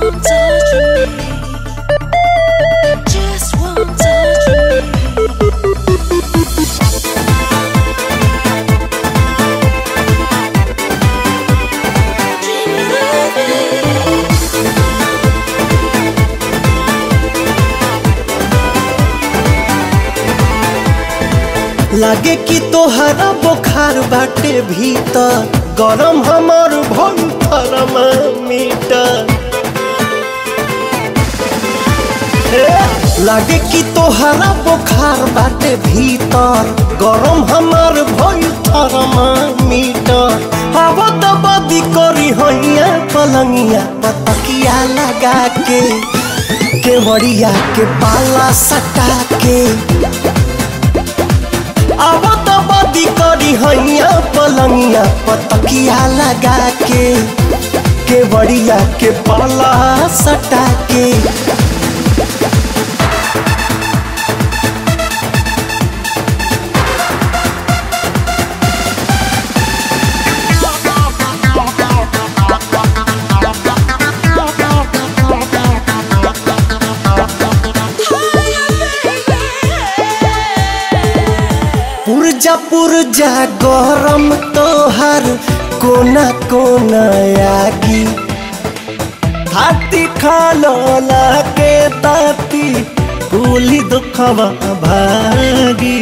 one touch from me. Just one touch from me. लागे कि तोहरा बुखार बाटे भीतर, गरम हमार भइल थर्मामीटर। लागे कि तोहरा बुखार बाटे भीतर, गरम हमार भइल थर्मामीटर। हवा दबदी करी हैया पलंगिया पतकिया लगा के, केवड़िया के पाला सटा के। अब तो बदी करी हैया पलंगिया पतकिया लगा के, केवड़िया के पाला सटा के। पुरजा पुरजा गरम तोहर कोना कोना आगी, हाथी खालो लाके ताती भूली दुखवा भागी।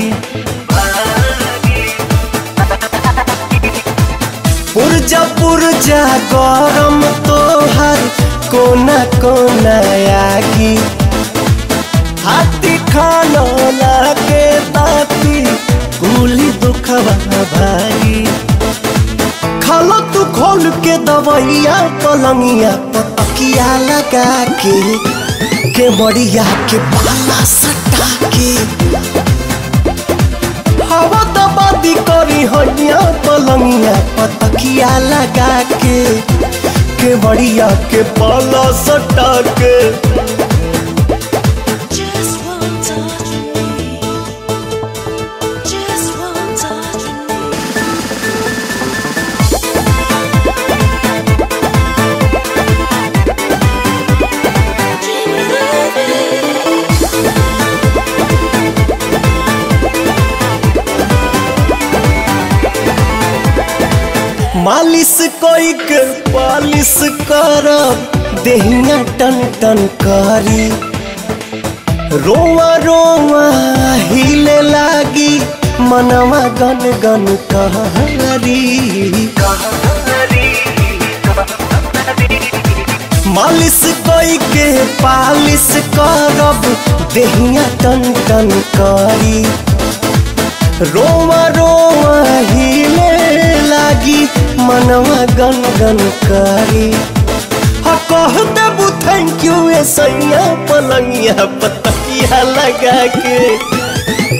पुरजा पुरजा गरम तोहर कोना कोना आगी, हाथी खालो लाके ताती भूली दुखवा भागी। खालो तू खोल के दवैया पलंगिया पतकिया लगा के, केवड़िया के पाला सटा के। हवा दबदी करी हैया पलंगिया पतकिया लगा के, केवड़िया के पाला सटा के। मालिश कोई के पालिश करब देहिया टन टन करी, रोवा रोवा हिले लागी मनवा गन गन कहरी। मालिश कोई के पालिश करब देहिया टन टन करी, रोवा रोवा हिले लागी मनवा गन गन करी। कह देबू थैंक यू सैया पलंगिया पतकिया लगा के,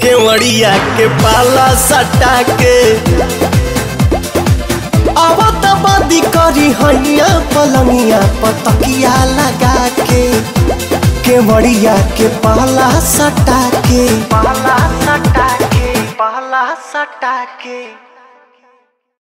केवड़िया के पाला सटा के। अब दबदी करी हैया पलंगिया पतकिया लगा के, केवड़िया के पाला सटा के, पाला सटा के, पाला सटा के।